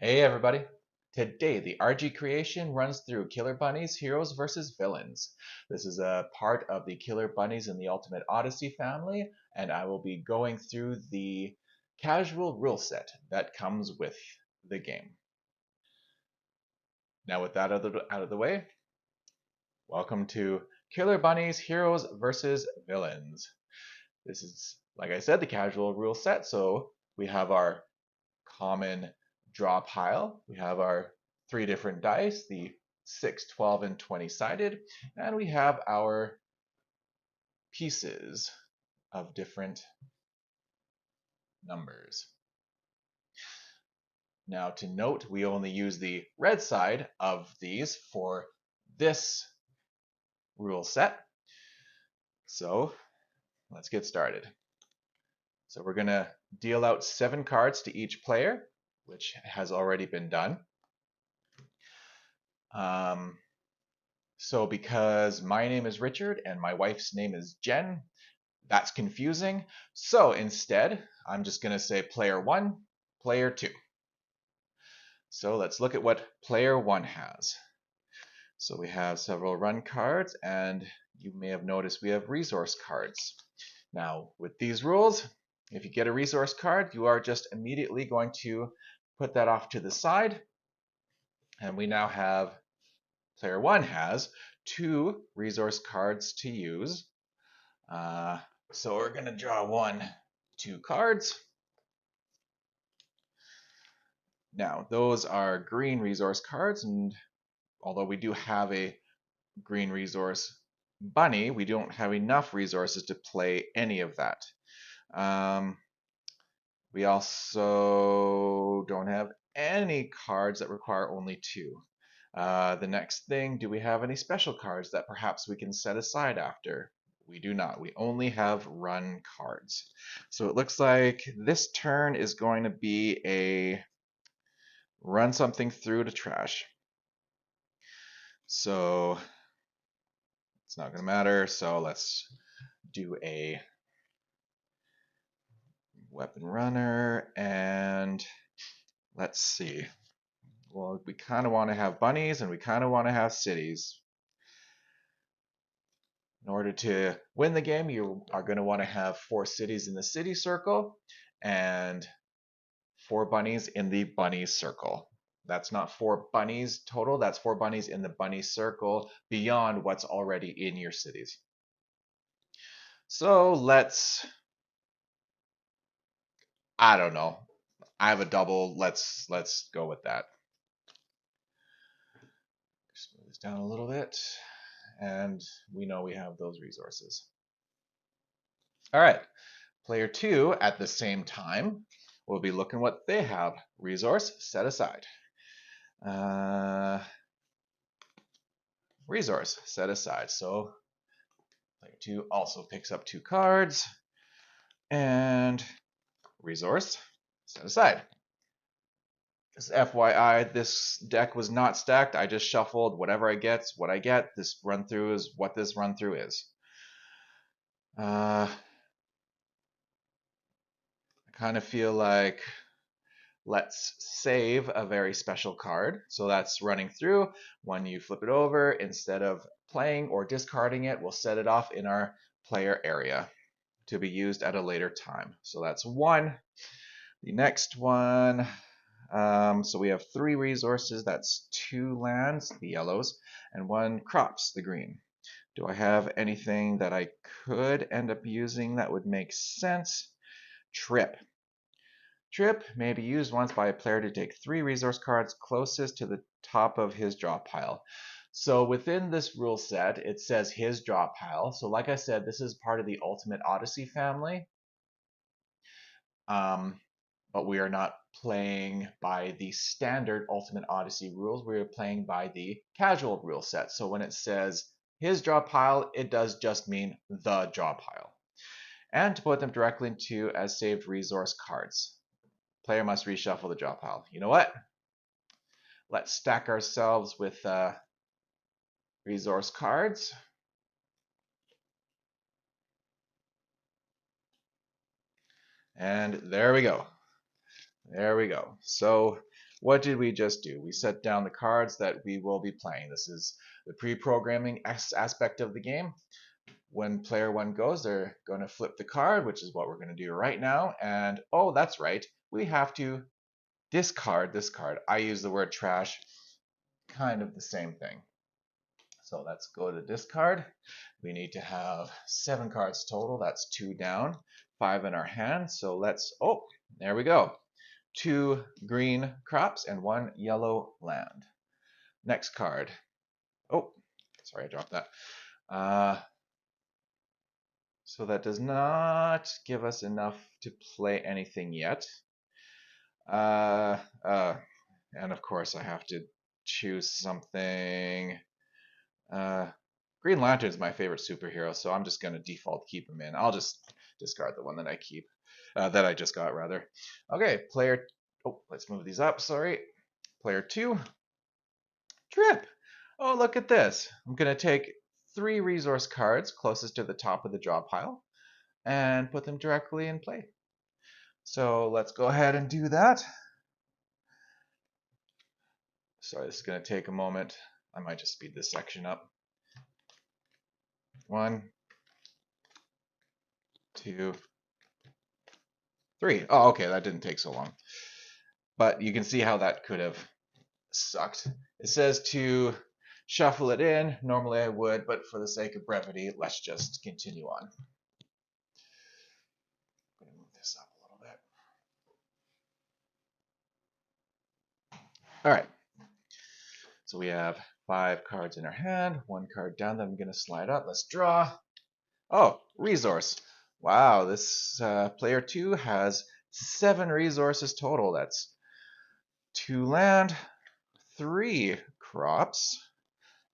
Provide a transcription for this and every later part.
Hey everybody! Today the RG creation runs through Killer Bunnies Heroes versus Villains. This is a part of the Killer Bunnies in the Ultimate Odyssey family, and I will be going through the casual rule set that comes with the game. Now with that out of the way, welcome to Killer Bunnies Heroes versus Villains. This is, like I said, the casual rule set, so we have our common draw pile. We have our three different dice, the 6, 12, and 20 sided, and we have our pieces of different numbers. Now to note, we only use the red side of these for this rule set. So let's get started. So we're going to deal out 7 cards to each player, which has already been done. So because my name is Richard and my wife's name is Jen, that's confusing. So instead, I'm just going to say player 1, player 2. So let's look at what player 1 has. So we have several run cards, and you may have noticed we have resource cards. Now, with these rules, if you get a resource card, you are just immediately going to put that off to the side. And we now have, player 1 has 2 resource cards to use. So we're going to draw 2 cards. Now, those are green resource cards, and although we do have a green resource bunny, we don't have enough resources to play any of that. We also don't have any cards that require only 2. The next thing, do we have any special cards that perhaps we can set aside after? We do not. We only have run cards. So it looks like this turn is going to be a run something through to trash. So it's not going to matter. So let's do a weapon runner, and let's see. Well, we kind of want to have bunnies and we kind of want to have cities. In order to win the game, you are going to want to have 4 cities in the city circle and 4 bunnies in the bunny circle. That's not 4 bunnies total, that's 4 bunnies in the bunny circle beyond what's already in your cities. So I don't know. I have a double. Let's go with that. Just move this down a little bit, and we know we have those resources. All right, player 2 at the same time will be looking what they have. Resource set aside. Resource set aside. So player 2 also picks up 2 cards, and resource set aside. Just FYI, this deck was not stacked. I just shuffled whatever I get, what I get. This run through is what this run through is. I kind of feel like let's save a very special card. So that's running through. When you flip it over, instead of playing or discarding it, we'll set it off in our player area to be used at a later time. So that's 1. The next one, so we have 3 resources. That's 2 lands, the yellows, and 1 crops, the green. Do I have anything that I could end up using that would make sense? Trip. Trip may be used once by a player to take 3 resource cards closest to the top of his draw pile. So within this rule set, it says his draw pile. So like I said, this is part of the Ultimate Odyssey family. But we are not playing by the standard Ultimate Odyssey rules. We are playing by the casual rule set. So when it says his draw pile, it does just mean the draw pile. And to put them directly into as saved resource cards, player must reshuffle the draw pile. You know what? Let's stack ourselves with resource cards. And there we go. There we go. So what did we just do? We set down the cards that we will be playing. This is the pre-programming aspect of the game. When player one goes, they're going to flip the card, which is what we're going to do right now. And oh, that's right, we have to discard this card. I use the word trash, kind of the same thing. So let's go to discard. We need to have 7 cards total. That's 2 down, 5 in our hand. So let's, oh, there we go. 2 green crops and 1 yellow land. Next card. Oh, sorry, I dropped that. So that does not give us enough to play anything yet. And of course I have to choose something. Green Lantern's my favorite superhero, so I'm just going to default keep him in. I'll just discard the one that I keep, that I just got rather. Okay, player, oh, let's move these up, sorry. Player 2, Trip. Oh, look at this. I'm going to take 3 resource cards closest to the top of the draw pile and put them directly in play. So let's go ahead and do that. Sorry, this is going to take a moment. I might just speed this section up. 1, 2, 3. Oh, okay, that didn't take so long. But you can see how that could have sucked. It says to shuffle it in. Normally I would, but for the sake of brevity, let's just continue on. I'm going to move this up a little bit. All right. So we have 5 cards in our hand, 1 card down that I'm going to slide up. Let's draw. Oh, resource. Wow, this player 2 has 7 resources total. That's 2 land, 3 crops,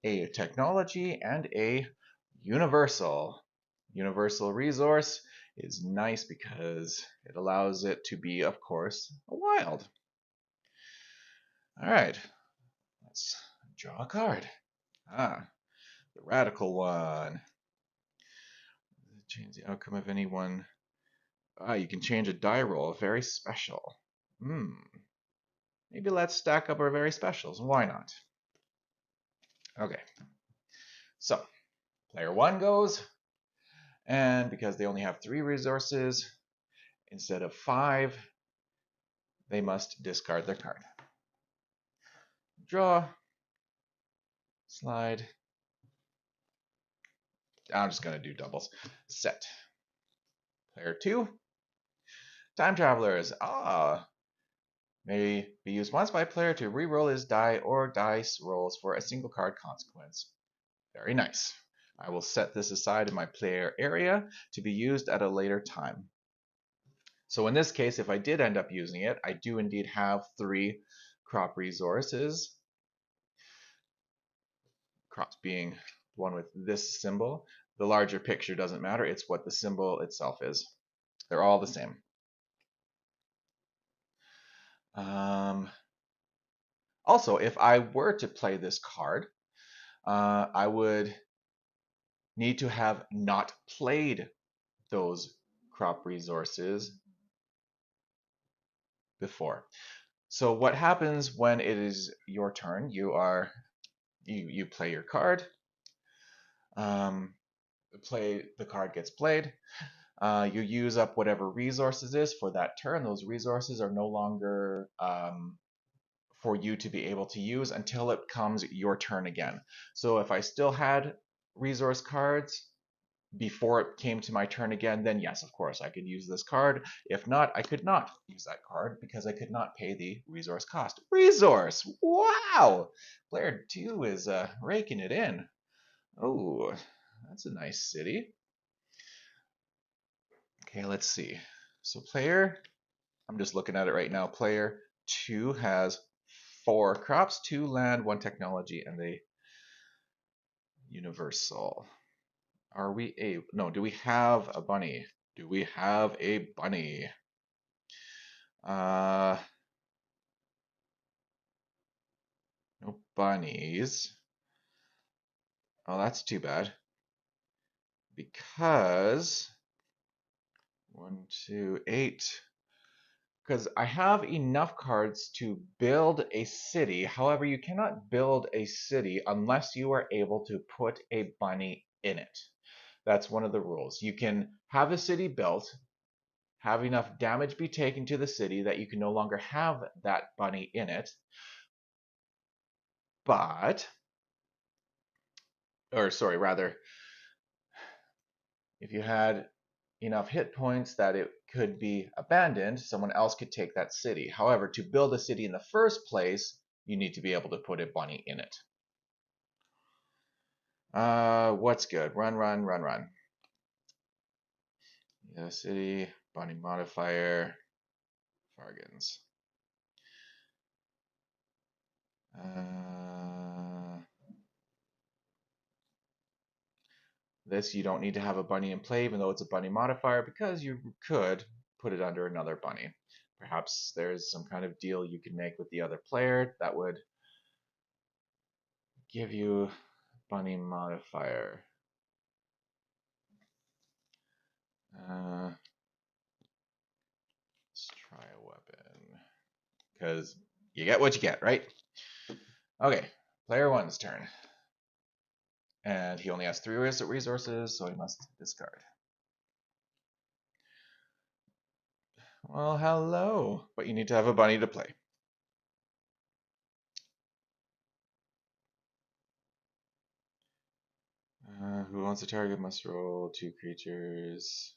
a technology, and a universal. Universal resource is nice because it allows it to be, of course, a wild. All right, let's draw a card. Ah, the radical one. Change the outcome of any one. Ah, you can change a die roll. Very special. Maybe let's stack up our very specials. Why not? Okay. So, player 1 goes, and because they only have 3 resources instead of 5, they must discard their card. Draw, slide. I'm just going to do doubles. Set. Player 2, Time Travelers. Ah, may be used once by a player to re-roll his die or dice rolls for a single card consequence. Very nice. I will set this aside in my player area to be used at a later time. So in this case, if I did end up using it, I do indeed have 3 crop resources. Crops being one with this symbol. The larger picture doesn't matter, it's what the symbol itself is. They're all the same. Also, if I were to play this card, I would need to have not played those crop resources before. So what happens when it is your turn? You play your card. The card gets played. You use up whatever resources is for that turn. Those resources are no longer for you to be able to use until it comes your turn again. So if I still had resource cards before it came to my turn again, then yes, of course, I could use this card. If not, I could not use that card because I could not pay the resource cost. Resource! Wow! Player 2 is raking it in. Oh, that's a nice city. Okay, let's see. So player, I'm just looking at it right now. Player 2 has 4 crops, 2 land, 1 technology, and a universal. Are we no, do we have a bunny? Do we have a bunny? No bunnies. Oh, that's too bad. Because 1, 2, 8. because I have enough cards to build a city. However, you cannot build a city unless you are able to put a bunny in it. That's one of the rules. You can have a city built, have enough damage be taken to the city that you can no longer have that bunny in it, but, or sorry, rather, if you had enough hit points that it could be abandoned, someone else could take that city. However, to build a city in the first place, you need to be able to put a bunny in it. What's good? Run, run, run, run. Yeah, city, bunny modifier, bargains. This you don't need to have a bunny in play, even though it's a bunny modifier, because you could put it under another bunny. Perhaps there's some kind of deal you could make with the other player that would give you bunny modifier. Let's try a weapon, because you get what you get, right? Okay, player one's turn. And he only has 3 resources, so he must discard. Well, hello. But you need to have a bunny to play. Who wants a target must roll 2 creatures.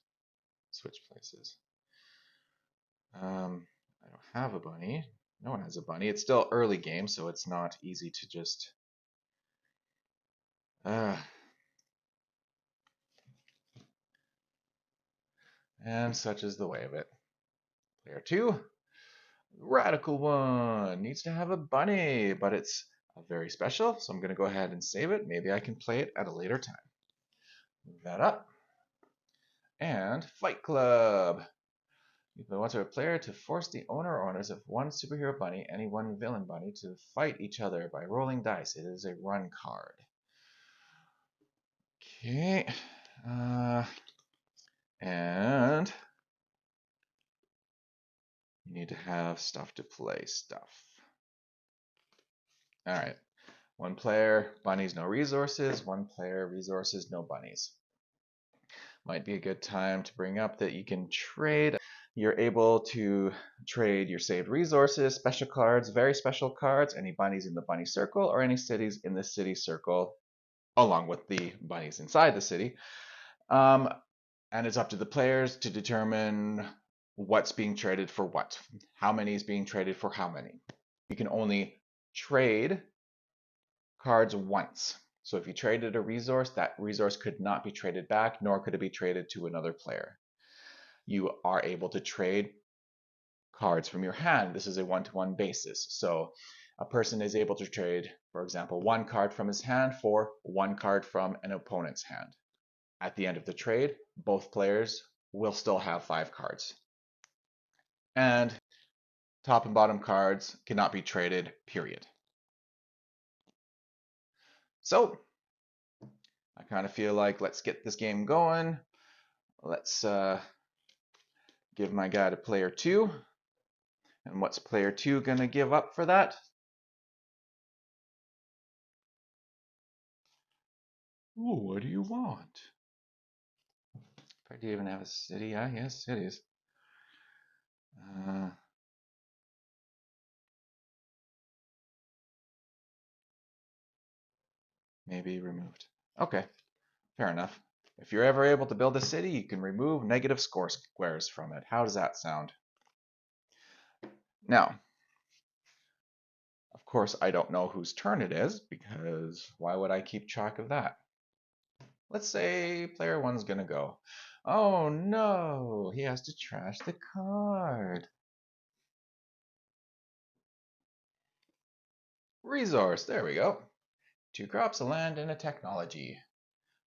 Switch places. I don't have a bunny. No one has a bunny. It's still early game, so it's not easy to just... and such is the way of it. Player 2. Radical one needs to have a bunny, but it's very special, so I'm going to go ahead and save it. Maybe I can play it at a later time. Move that up. And Fight Club. You want a player to force the owner or owners of one superhero bunny, any one villain bunny, to fight each other by rolling dice. It is a run card. Okay. And you need to have stuff to play stuff. All right. One player, bunnies, no resources. One player, resources, no bunnies. Might be a good time to bring up that you can trade. You're able to trade your saved resources, special cards, very special cards, any bunnies in the bunny circle, or any cities in the city circle, along with the bunnies inside the city. And it's up to the players to determine what's being traded for what. How many is being traded for how many. You can only trade cards once. So if you traded a resource, that resource could not be traded back, nor could it be traded to another player. You are able to trade cards from your hand. This is a one-to-one basis. So a person is able to trade, for example, 1 card from his hand for 1 card from an opponent's hand. At the end of the trade, both players will still have 5 cards. And top and bottom cards cannot be traded, period. So I kind of feel like let's get this game going. Let's give my guy to player 2. And what's player 2 going to give up for that? Ooh, what do you want? I do even have a city. Ah, yes, cities. Maybe removed. Okay, fair enough. If you're ever able to build a city, you can remove negative score squares from it. How does that sound? Now, of course, I don't know whose turn it is, because why would I keep track of that? Let's say player 1's gonna go. Oh no, he has to trash the card. Resource, there we go. 2 crops, a land, and a technology.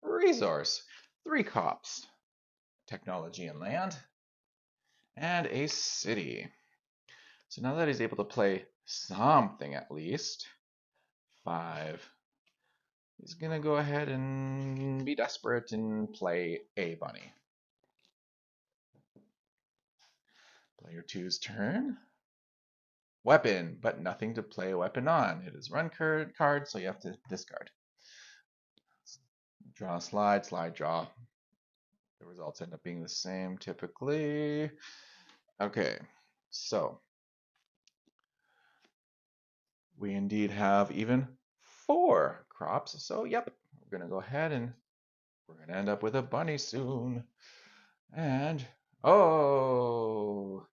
Resource, 3 crops, technology and land, and a city. So now that he's able to play something at least, 5, he's going to go ahead and be desperate and play a bunny. Player two's turn. Weapon, but nothing to play a weapon on. It is run card, so you have to discard. Draw, slide, draw. The results end up being the same typically. Okay, so we indeed have even 4 crops. So yep, we're gonna go ahead and we're gonna end up with a bunny soon. And oh,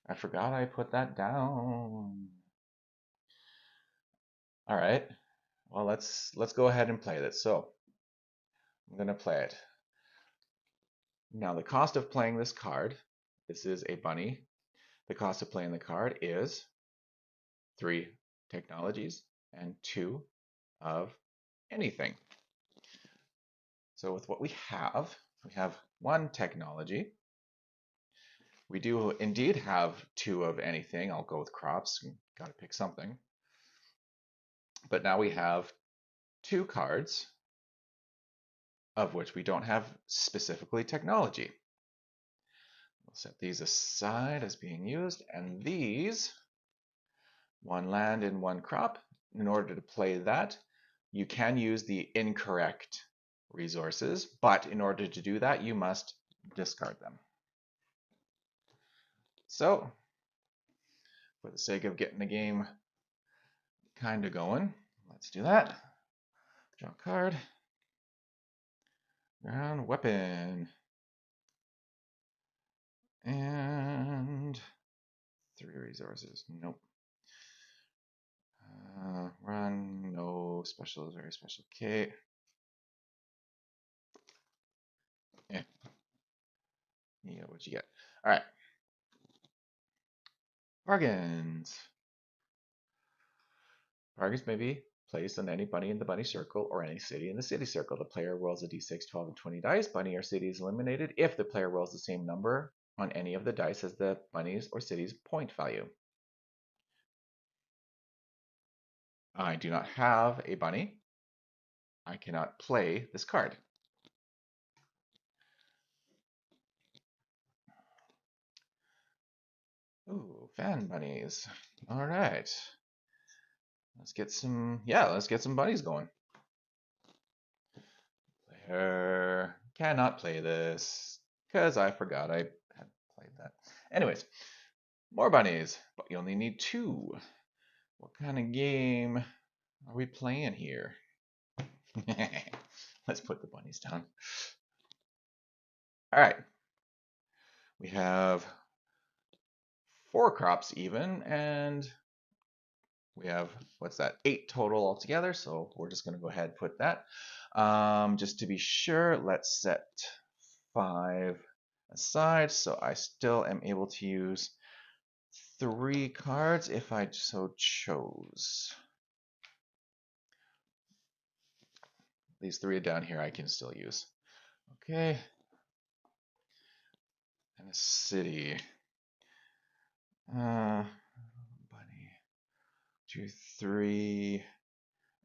I forgot I put that down. All right. Well, let's go ahead and play this. So I'm gonna play it. Now the cost of playing this card, this is a bunny. The cost of playing the card is 3 technologies and 2 of anything. So with what we have 1 technology. We do indeed have 2 of anything. I'll go with crops. Got to pick something. But now we have 2 cards, of which we don't have specifically technology. We'll set these aside as being used, and these, 1 land and 1 crop. In order to play that, you can use the incorrect resources, but in order to do that, you must discard them. So, for the sake of getting the game kind of going, let's do that. Draw a card. Ground weapon. And 3 resources. Nope. Run. No. Special is very special. Okay. Yeah. Yeah, what you get? All right. Bargains. Bargains may be placed on any bunny in the bunny circle or any city in the city circle. The player rolls a d6, 12, and 20 dice. Bunny or city is eliminated if the player rolls the same number on any of the dice as the bunny's or city's point value. I do not have a bunny. I cannot play this card. Ooh, fan bunnies. All right. Let's get some bunnies going. Player cannot play this because I forgot I had played that. Anyways, more bunnies, but you only need 2. What kind of game are we playing here? Let's put the bunnies down. All right. We have 4 crops even, and we have, what's that, 8 total altogether, so we're just going to go ahead and put that. Just to be sure, let's set 5 aside, so I still am able to use 3 cards if I so chose. These 3 down here I can still use. Okay. And a city. Bunny. 2, 3.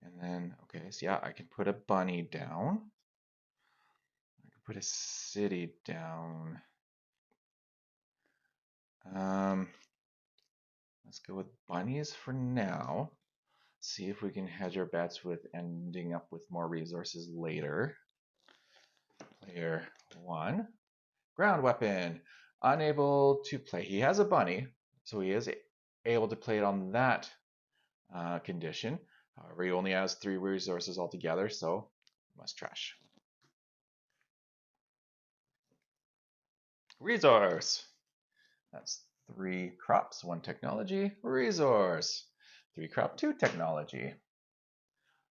And then, okay, so yeah, I can put a bunny down. I can put a city down. Let's go with bunnies for now. See if we can hedge our bets with ending up with more resources later. Player 1. Ground weapon. Unable to play. He has a bunny, so he is able to play it on that condition. However, he only has 3 resources altogether, so must trash. Resource. That's 3 crops, 1 technology. Resource. 3 crop, 2 technology.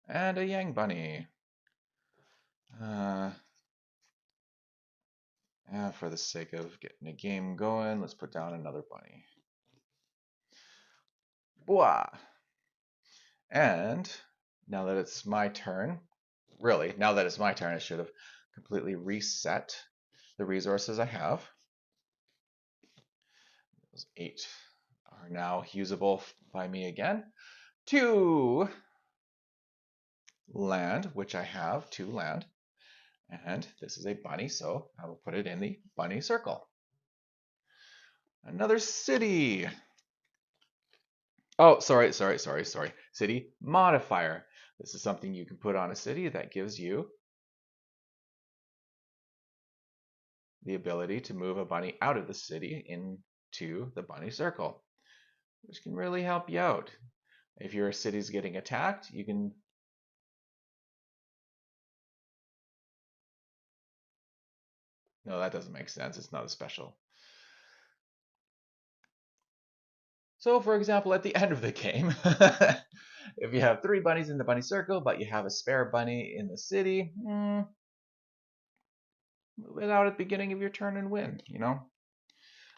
And a Yang bunny. For the sake of getting a game going, let's put down another bunny. Blah. And now that it's my turn, really, now that it's my turn, I should have completely reset the resources I have. Those 8 are now usable by me again. 2 land, which I have, 2 land. And this is a bunny, so I will put it in the bunny circle. Another city. Oh, sorry. City modifier. This is something you can put on a city that gives you the ability to move a bunny out of the city into the bunny circle, which can really help you out. If your city's getting attacked, you can. No, that doesn't make sense. It's not a special. So, for example, at the end of the game, if you have 3 bunnies in the bunny circle, but you have a spare bunny in the city, move it out at the beginning of your turn and win, you know?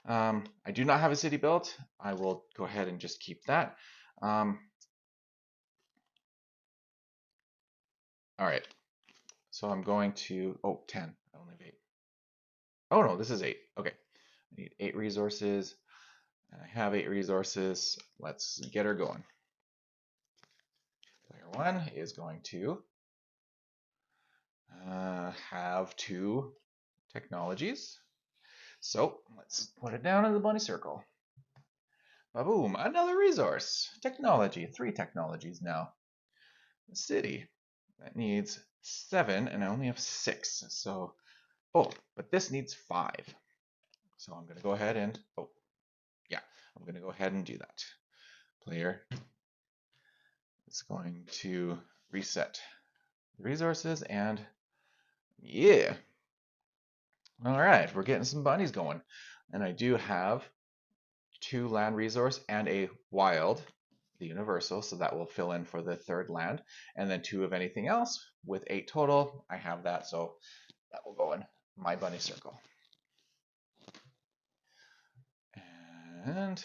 I do not have a city built. I will go ahead and just keep that. All right. So I'm going to, 10. I only have 8. Oh no, this is 8. Okay. I need 8 resources. And I have 8 resources. Let's get her going. Player 1 is going to have 2 technologies. So let's put it down in the bunny circle. Ba-boom, another resource. Technology, 3 technologies now. The city, that needs 7 and I only have 6. So, but this needs 5. So I'm going to go ahead and, I'm going to go ahead and do that. Player is going to reset the resources and yeah. All right, we're getting some bunnies going. And I do have 2 land resource and a wild, the universal, so that will fill in for the 3rd land. And then 2 of anything else with 8 total. I have that, so that will go in my bunny circle. And,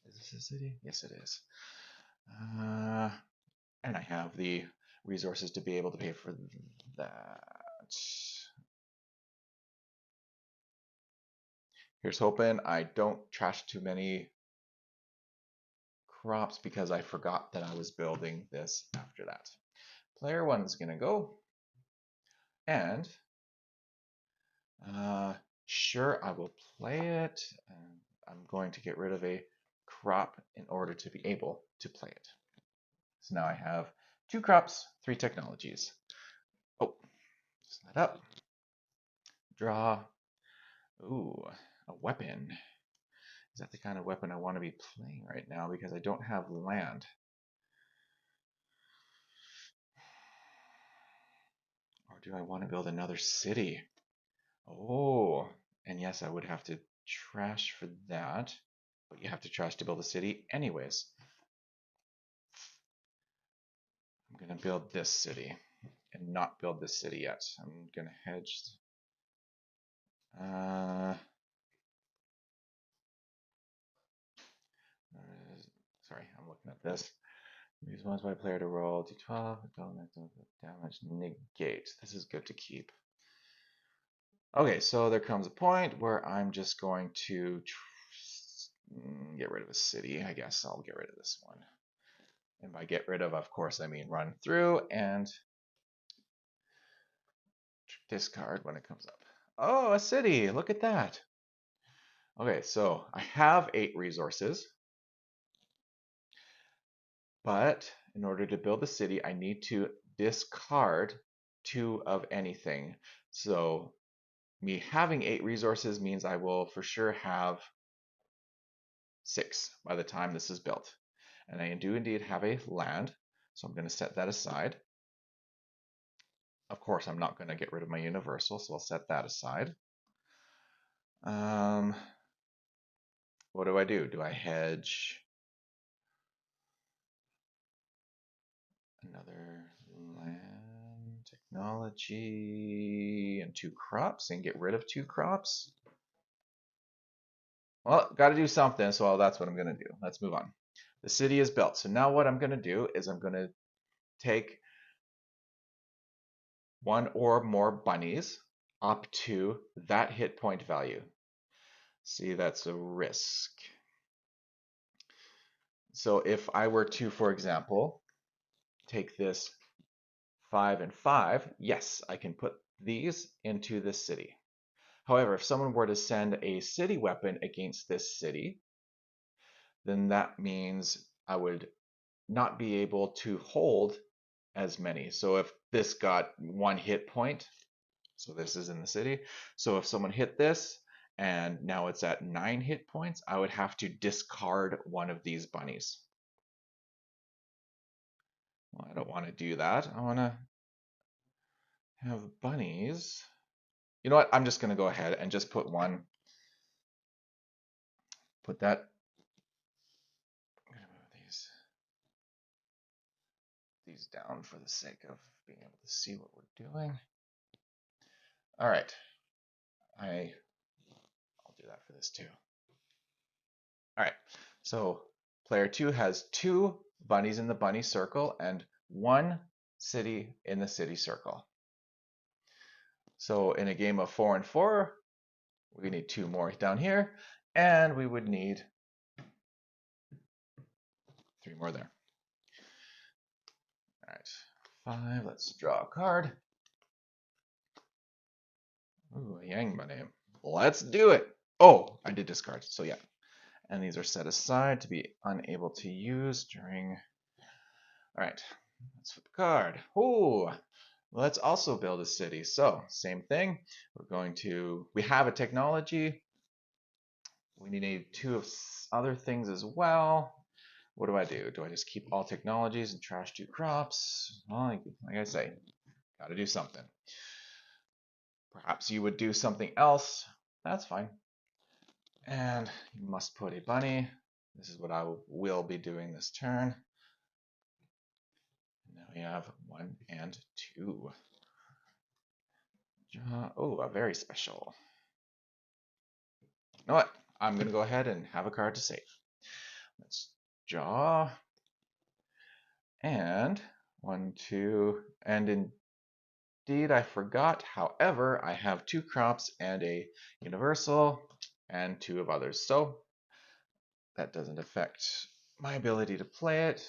is this a city? Yes, it is. And I have the resources to be able to pay for that. Here's hoping I don't trash too many crops because I forgot that I was building this after that. Player 1 is going to go. And sure, I will play it. I'm going to get rid of a crop in order to be able to play it. So now I have 2 crops, 3 technologies. Oh, set up. Draw. Ooh, a weapon. Is that the kind of weapon I want to be playing right now because I don't have land? Or do I want to build another city? Oh, and yes, I would have to trash for that. But you have to trash to build a city anyways. I'm going to build this city and not build this city yet. I'm going to hedge. Sorry, I'm looking at this. Use once by player to roll d12, damage, negate. This is good to keep. Okay, so there comes a point where I'm just going to get rid of a city. I guess I'll get rid of this one. And by get rid of course, I mean run through and discard when it comes up. Oh, a city. Look at that. Okay, so I have 8 resources. But in order to build a city, I need to discard 2 of anything. So me having 8 resources means I will for sure have 6 by the time this is built. And I do indeed have a land, so I'm going to set that aside. Of course, I'm not going to get rid of my universal, so I'll set that aside. What do? Do I hedge another land technology and 2 crops and get rid of 2 crops? Well, got to do something, so that's what I'm going to do. Let's move on. The city is built. So now what I'm going to do is I'm going to take 1 or more bunnies up to that hit point value. See, that's a risk. So if I were to, for example, take this 5 and 5, yes, I can put these into this city. However, if someone were to send a city weapon against this city, then that means I would not be able to hold as many. So if this got 1 hit point, so this is in the city. So if someone hit this and now it's at 9 hit points, I would have to discard one of these bunnies. Well, I don't want to do that. I want to have bunnies. You know what? I'm just going to go ahead and just put one. Put that. I'm going to move these down for the sake of being able to see what we're doing. All right. I'll do that for this too. All right. So player 2 has 2 bunnies in the bunny circle and 1 city in the city circle. So in a game of 4 and 4, we need 2 more down here, and we would need 3 more there. All right, 5. Let's draw a card. Ooh, a Yang bunny. Let's do it. Oh, I did discard. So yeah, and these are set aside to be unable to use during. All right, let's flip the card. Oh, let's also build a city. So same thing. We have a technology. We need 2 of other things as well. What do I do? Do I just keep all technologies and trash 2 crops? Well, like I say, gotta do something. Perhaps you would do something else. That's fine. And you must put a bunny. This is what I will be doing this turn. Now we have 1 and 2. Oh, a very special. You know what? I'm going to go ahead and have a card to save. Let's draw. And 1, 2. And indeed, I forgot. However, I have 2 crops and a universal and 2 of others. So that doesn't affect my ability to play it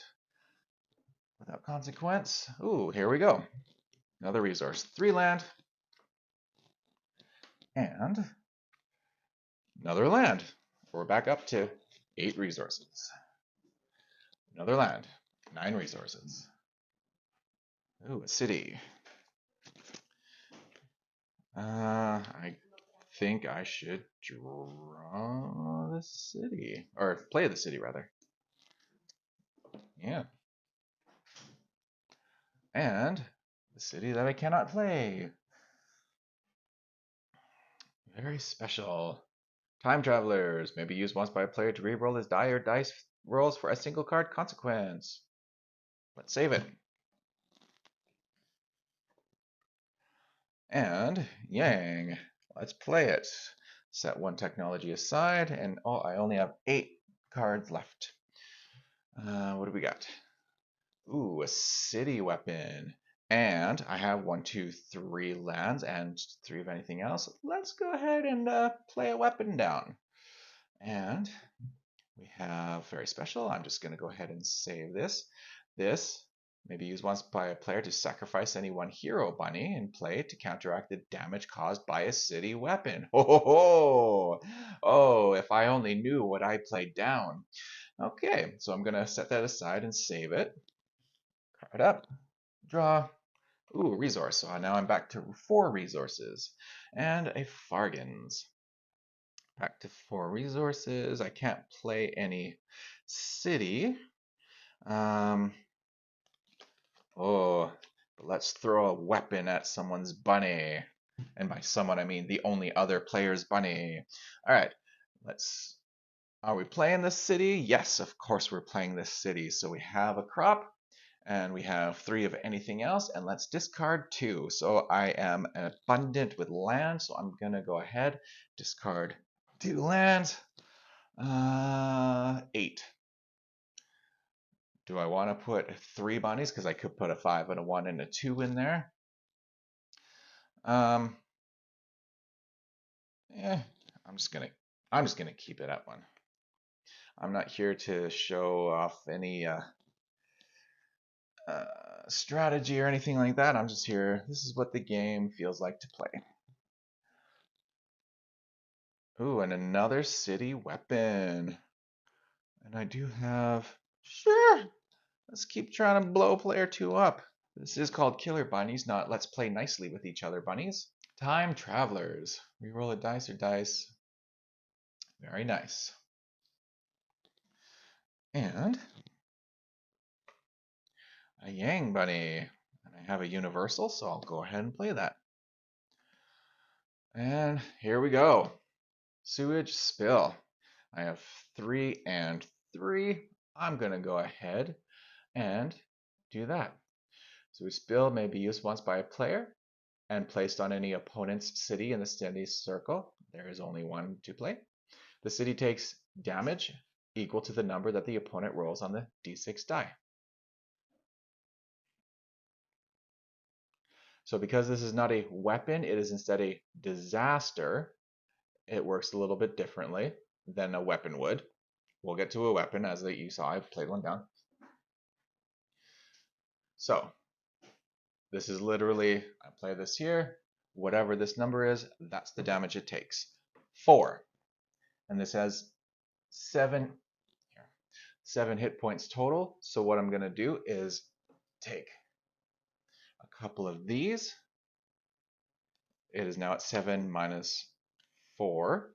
without consequence. Ooh, here we go. Another resource. 3 land. And another land. We're back up to 8 resources. Another land. 9 resources. Ooh, a city. I think I should draw the city. Or play the city, rather. Yeah. And the city that I cannot play. Very special. Time travelers may be used once by a player to re-roll his die or dice rolls for a single card consequence. Let's save it. And Yang. Let's play it. Set 1 technology aside, and I only have 8 cards left. What do we got? Ooh, a city weapon. And I have 1, 2, 3 lands and 3 of anything else. Let's go ahead and play a weapon down. And we have very special. I'm just going to go ahead and save this. This may be used once by a player to sacrifice any 1 hero bunny in play to counteract the damage caused by a city weapon. Ho ho ho! Oh, if I only knew what I played down. Okay, so I'm going to set that aside and save it. Card up. Draw. Ooh, resource. So now I'm back to 4 resources. And a Fargans. Back to 4 resources. I can't play any city. Oh, but let's throw a weapon at someone's bunny. And by someone, I mean the only other player's bunny. All right, are we playing this city? Yes, of course we're playing this city. So we have a crop, and we have 3 of anything else, and let's discard 2. So I am abundant with land, so I'm gonna go ahead, discard 2 lands. 8. Do I want to put 3 bunnies? Because I could put a 5 and a 1 and a 2 in there. Yeah, I'm just gonna keep it at 1. I'm not here to show off any strategy or anything like that. I'm just here. This is what the game feels like to play. Ooh, and another city weapon. And I do have... Sure, let's keep trying to blow player 2 up. This is called Killer Bunnies, not let's play nicely with each other, bunnies. Time Travelers. Reroll a dice or dice. Very nice. And a Yang Bunny. And I have a Universal, so I'll go ahead and play that. And here we go. Sewage Spill. I have 3 and 3. I'm going to go ahead and do that. Sewage Spill may be used once by a player and placed on any opponent's city in the standing circle. There is only one to play. The city takes damage equal to the number that the opponent rolls on the d6 die. So because this is not a weapon, it is instead a disaster. It works a little bit differently than a weapon would. We'll get to a weapon as you saw. I've played one down. So this is literally, I play this here. Whatever this number is, that's the damage it takes. 4. And this has 7 hit points total. So what I'm going to do is take a couple of these. It is now at 7 minus 4.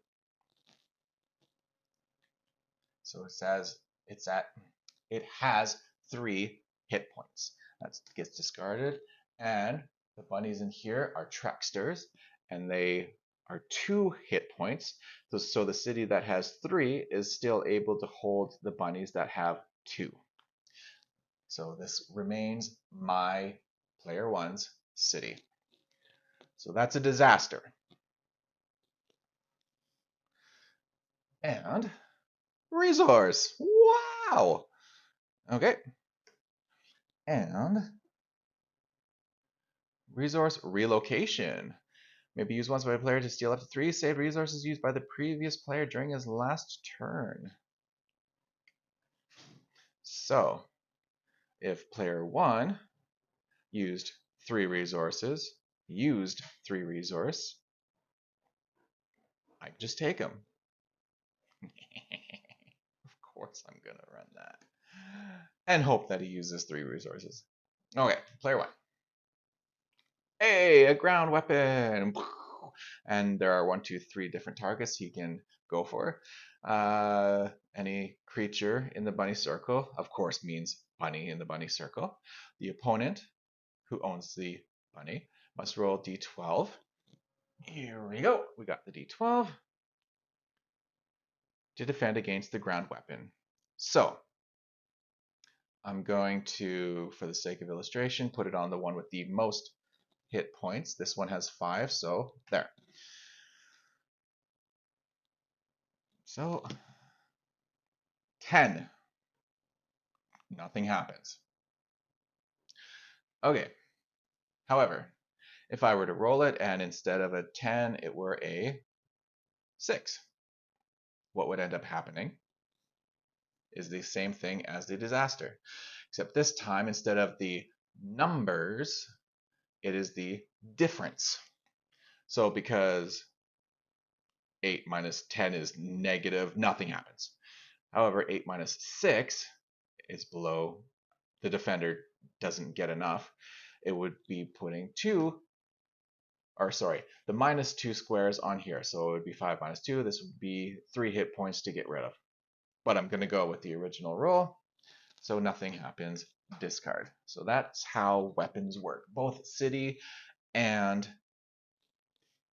So it says it has 3 hit points. That gets discarded. And the bunnies in here are tracksters, and they are 2 hit points. So the city that has 3 is still able to hold the bunnies that have 2. So this remains my player 1's city. So that's a disaster. And resource. Wow. Okay. And resource relocation. May be used once by a player to steal up to 3 saved resources used by the previous player during his last turn. So, if player 1 used 3 resources, used 3 resource, I just take them. Of course I'm going to run that. And hope that he uses 3 resources. Okay, player 1. Hey, a ground weapon! And there are 1, 2, 3 different targets he can go for. Any creature in the bunny circle, of course, means bunny in the bunny circle. The opponent, who owns the bunny, must roll d12. Here we go. We got the d12 to defend against the ground weapon. So I'm going to, for the sake of illustration, put it on the one with the most hit points. This one has 5, so there. So 10. Nothing happens. Okay. However, if I were to roll it and instead of a 10 it were a 6, what would end up happening is the same thing as the disaster, except this time instead of the numbers, it is the difference. So because 8 minus 10 is negative, nothing happens. However, 8 minus 6 is below, the defender doesn't get enough. It would be putting the minus 2 squares on here. So it would be 5 minus 2. This would be 3 hit points to get rid of. But I'm going to go with the original roll. So nothing happens. Discard. So that's how weapons work, both city and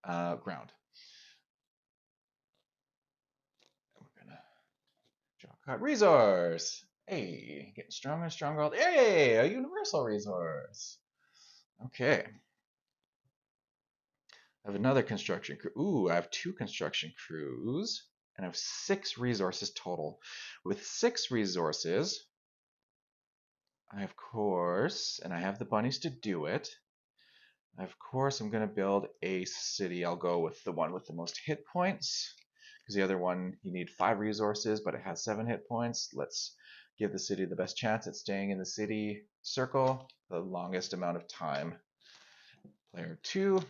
ground. We're going to draw a card. Resource. Hey, getting stronger and stronger. Hey, a universal resource. Okay. I have another construction crew. Ooh, I have 2 construction crews. And I have 6 resources total. With 6 resources, I of course, and I have the bunnies to do it, of course I'm going to build a city. I'll go with the one with the most hit points, because the other one you need 5 resources, but it has 7 hit points. Let's give the city the best chance at staying in the city circle the longest amount of time. Player 2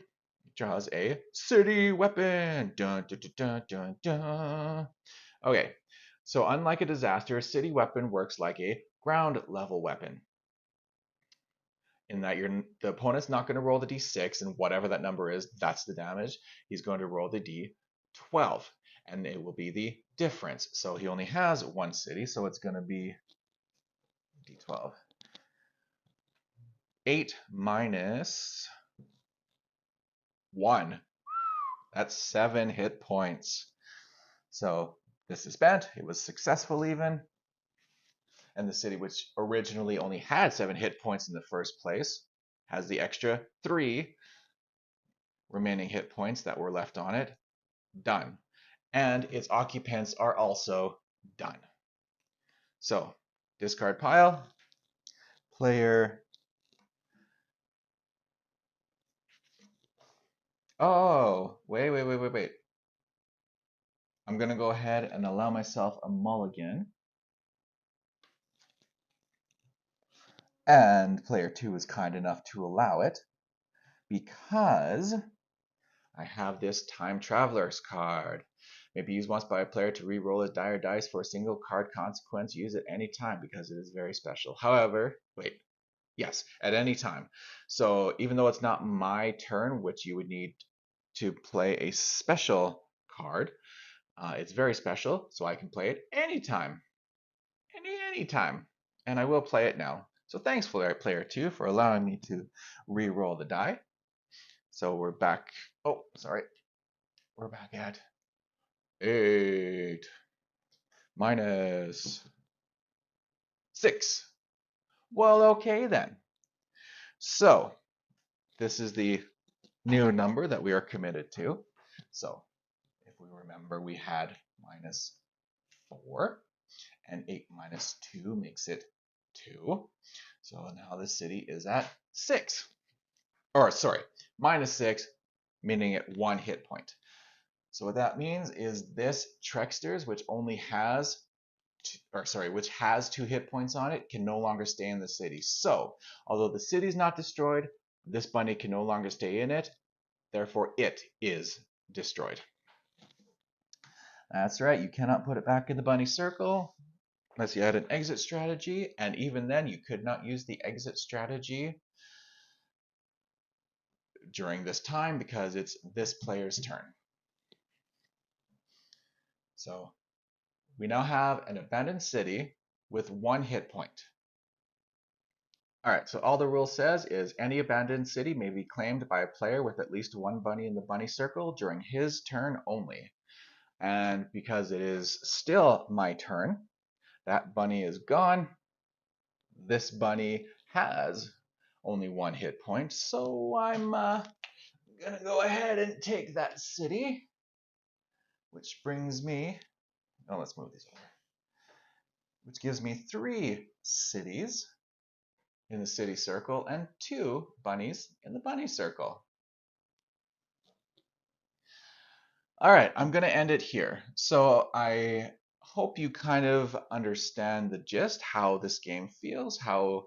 draws a city weapon. Dun, dun, dun, dun, dun, dun. Okay, so unlike a disaster, a city weapon works like a ground level weapon, in that the opponent's not going to roll the d6, and whatever that number is, that's the damage. He's going to roll the d12, and it will be the difference. So he only has 1 city, so it's going to be d12. 8 minus 1. That's 7 hit points. So this is spent. It was successful even. And the city, which originally only had 7 hit points in the first place, has the extra 3 remaining hit points that were left on it. Done. And its occupants are also done. So, discard pile. Player. Oh, wait. I'm going to go ahead and allow myself a mulligan. And player 2 is kind enough to allow it because I have this Time Traveler's card. May be used once by a player to re-roll his die or dice for a single card consequence. Use it any time because it is very special. However, yes, at any time. So even though it's not my turn, which you would need to play a special card, it's very special, so I can play it anytime. Anytime. And I will play it now. So thanks, player 2, for allowing me to re-roll the die. So we're back. Oh, sorry. We're back at 8 minus 6. Well, okay then. So this is the new number that we are committed to. So if we remember, we had minus 4, and 8 minus 2 makes it 2. So now the city is at 6. Or sorry, minus 6, meaning at 1 hit point. So what that means is this Trexters, which only has which has 2 hit points on it, can no longer stay in the city. So, although the city is not destroyed, this bunny can no longer stay in it. Therefore, it is destroyed. That's right. You cannot put it back in the bunny circle unless you had an exit strategy, and even then, you could not use the exit strategy during this time because it's this player's turn. So we now have an abandoned city with 1 hit point. All right, so all the rule says is any abandoned city may be claimed by a player with at least 1 bunny in the bunny circle during his turn only. And because it is still my turn, that bunny is gone. This bunny has only 1 hit point, so I'm gonna go ahead and take that city, which brings me, let's move these over, which gives me 3 cities in the city circle and 2 bunnies in the bunny circle. All right, I'm going to end it here. So I hope you kind of understand the gist, how this game feels, how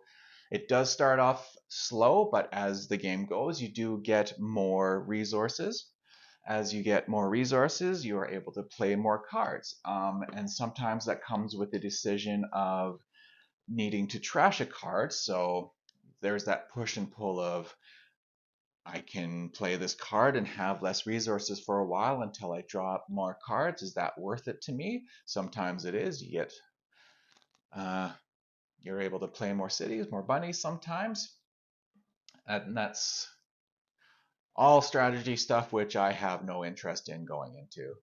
it does start off slow, but as the game goes, you do get more resources. As you get more resources, you are able to play more cards. And sometimes that comes with the decision of needing to trash a card. So there's that push and pull of I can play this card and have less resources for a while until I draw up more cards. Is that worth it to me? Sometimes it is. You're able to play more cities, more bunnies sometimes. And that's all strategy stuff which I have no interest in going into.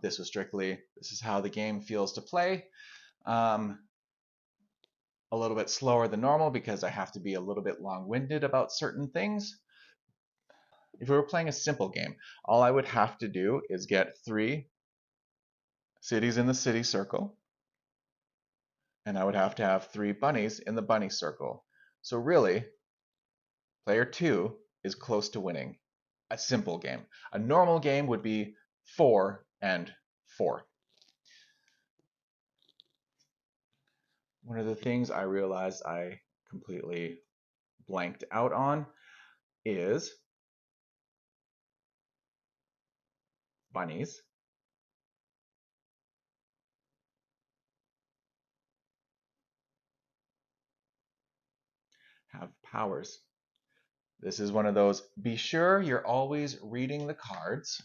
This is how the game feels to play. A little bit slower than normal because I have to be a little bit long-winded about certain things. If we were playing a simple game, all I would have to do is get 3 cities in the city circle, and I would have to have 3 bunnies in the bunny circle. So really, player 2 is close to winning a simple game. A normal game would be 4 and 4. One of the things I realized I completely blanked out on is bunnies have powers. This is one of those, be sure you're always reading the cards,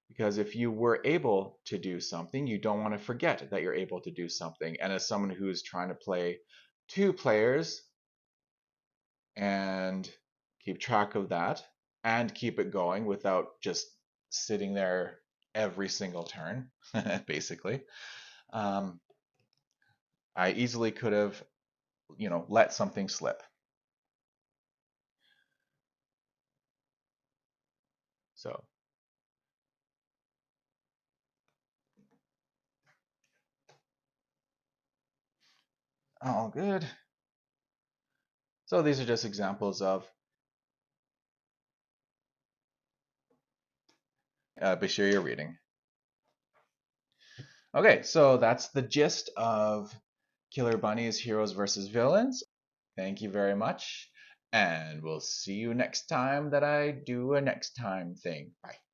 because if you were able to do something, you don't want to forget that you're able to do something. And as someone who's trying to play 2 players and keep track of that and keep it going without just sitting there every single turn, basically, um, I easily could have, let something slip. So, all good. So these are just examples of be sure you're reading. Okay, so that's the gist of Killer Bunnies Heroes versus Villains. Thank you very much, and we'll see you next time that I do a next time thing. Bye.